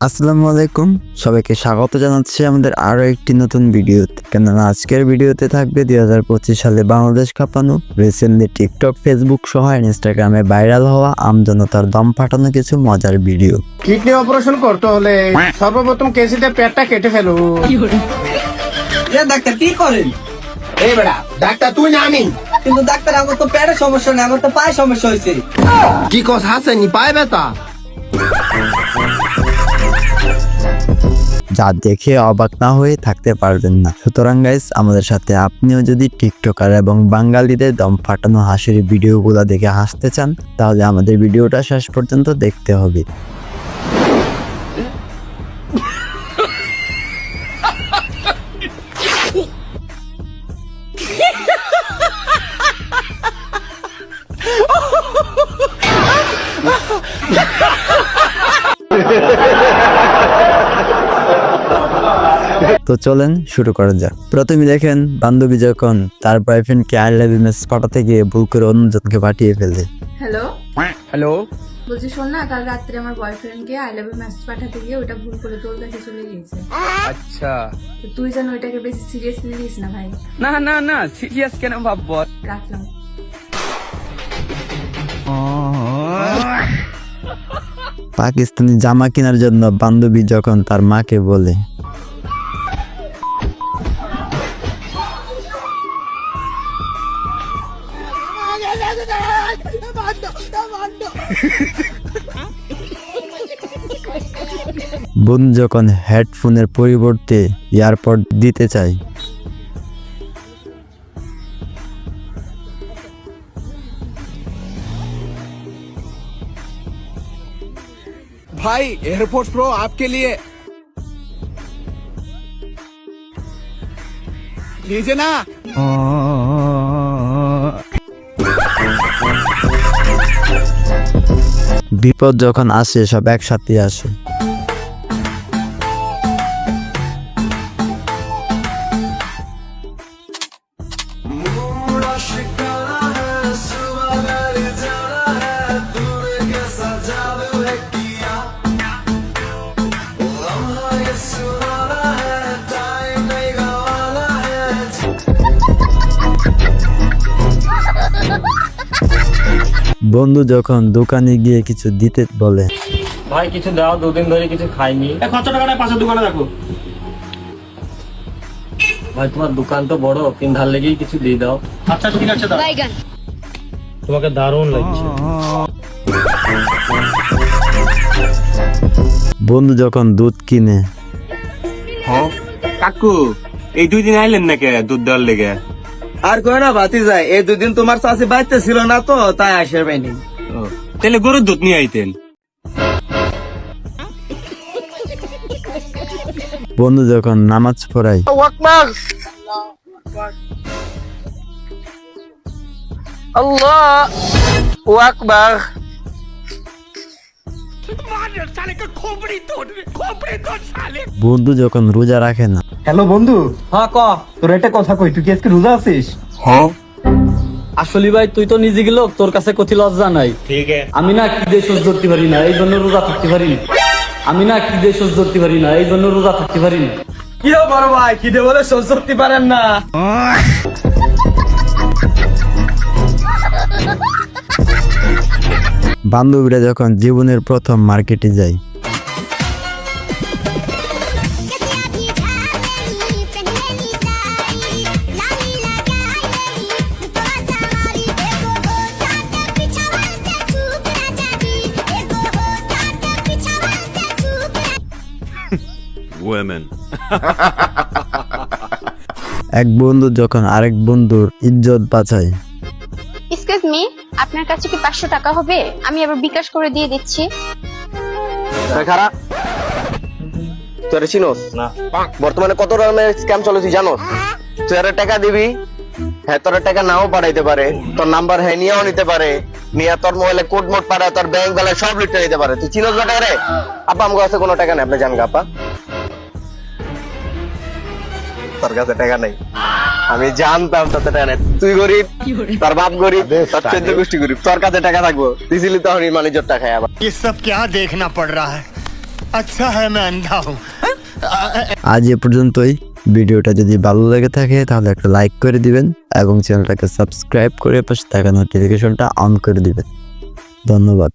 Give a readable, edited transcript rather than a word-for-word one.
আসসালামু আলাইকুম, সবাইকে স্বাগত জানাচ্ছি আমাদের আরো একটি নতুন ভিডিওতে। কেননা আজকের ভিডিওতে থাকবে 2025 সালে বাংলাদেশ কাঁপানো, রিসেন্টলি টিকটক, ফেসবুক সহ ইনস্টাগ্রামে ভাইরাল হওয়া আমজনতার দম ফাটানো কিছু মজার ভিডিও। কিডনি অপারেশন করতে হলে সর্বপ্রথম কেসিতে পেটটা কেটে ফেলো। ডাক্তার কি করেন? এই বেড়া ডাক্তার তুই না আমি। কিন্তু ডাক্তার আমার তো পেটের সমস্যা নেই, আমার তো পায়ে সমস্যা হয়েছে। কি কথা হাসেনি পায়ে ব্যথা? যা দেখে অবাক না হয়ে থাকতে পারবেন না। সুতরাং গাইস, আমাদের সাথে আপনিও যদি টিকটকার এবং বাঙালিদের দম ফাটানো হাসির ভিডিওগুলো দেখে হাসতে চান, তাহলে আমাদের ভিডিওটা শেষ পর্যন্ত দেখতে হবে। তো চলেন শুরু করা যাক। প্রথমে দেখেন বান্ধবী যখন তার বয়ফ্রেন্ডকে আই লাভ ইউ মেসেজ পাঠাতে গিয়ে ভুল করে অন্যজনকে পাঠিয়ে ফেলে। হ্যালো হ্যালো, বলছি শোন না, কাল রাত্রে আমার বয়ফ্রেন্ডকে আই লাভ ইউ মেসেজ পাঠাতে গিয়ে ওটা ভুল করে তোর কাছে চলে গিয়েছে। আচ্ছা, তো তুই যেন ওইটাকে বেশি সিরিয়াসলি নিস না ভাই। না না না, সিরিয়াস কেন ভাববো? রাখলাম। পাকিস্তানি জামা কেনার জন্য বান্ধবী যখন তার মাকে বলে, বোন যখন হেডফোনের পরিবর্তে এয়ারপড দিতে চায়, भाई एयरपोर्ट्स प्रो आपके लिए लीजिए ना। বিপদ যখন আসে সব একসাথে আসে। বন্ধু যখন দোকানে গিয়ে কিছু দিতে বলে, ভাই কিছু দাও, দুদিন ধরে কিছু খাইনি। কত টাকা পাশের দোকানে রাখো। ভাই তোমার দোকান তো বড়, তিন ধার লেগেই কিছু দিয়ে দাও। আচ্ছা ঠিক আছে দাও। তোমাকে দারুণ লাগছে। বন্ধু যখন দুধ কিনে, কাকু এই 2 দিন আইলেন নাকি দুধ দেওয়ার লেগে? আর কয় না বাতি যায়, এই দুদিন তোমার চাষি বাড়িতে ছিল না তো, তাই আসে পাইনি। তাহলে গরুর দুধ নিয়ে আইতেন। বন্ধু যখন নামাজ পড়ায়, আল্লাহু আকবার। বন্ধু যখন রোজা রাখে না, হ্যালো বন্ধু, হ্যাঁ ক। তোর একটা কথা কই, তুই কি আজকে রোজা আছিস? আসলে ভাই তুই তো নিজে গেল, তোর কাছে কতি লজ্জা নাই? আমি না কি দিয়ে সহ্য করতে পারি না, এই জন্য রোজা থাকতে পারি না। আমি না কি দিয়ে সহ্য করতে পারি না, এই জন্য রোজা থাকতে পারি না। কি বড় ভাই, কি দিয়ে বলে সহ্য করতে পারেন না? বান্ধবীরা যখন জীবনের প্রথম মার্কেটে যায়, এক বন্ধু যখন আরেক বন্ধুর ইজ্জত বাঁচায়, এক্সকিউজ মি, আপনার কাছে কি 500 টাকা হবে? আমি আবার বিকাশ করে দিয়ে দিচ্ছি। তুই আরে চিনোস না বর্তমানে কত রকমের স্ক্যাম চলে তুই জানোস? তুই আরে টাকা দিবি, হ্যাঁ তোর টাকা নাও পাঠাইতে পারে, তোর নাম্বার হ্যাঁ নিয়েও নিতে পারে, নিয়ে তোর মোবাইলে কোড মোড পাঠায়, তোর ব্যাংক ব্যালেন্স সব লুটে নিতে পারে। তুই চিনোস বেটা রে? আপা আমার কাছে কোনো টাকা নেই, আপনি জানগা আপা। তোর কাছে টাকা নেই, আমি জানতাম তোর টাকা নেই। তুই গরিব, তোর বাপ গরিব, তোর 14 গোষ্ঠী গরিব, তোর কাছে টাকা থাকবো। তুই ছিলি তখন মানুষের টাকা খায় আবার। ये सब क्या देखना पड़ रहा है? अच्छा है मैं अंधा हूँ। আজ এ পর্যন্তই। ভিডিওটা যদি ভালো লেগে থাকে তাহলে একটা লাইক করে দিবেন এবং চ্যানেলটাকে সাবস্ক্রাইব করে পাশে থাকা নোটিফিকেশনটা অন করে দিবেন। ধন্যবাদ।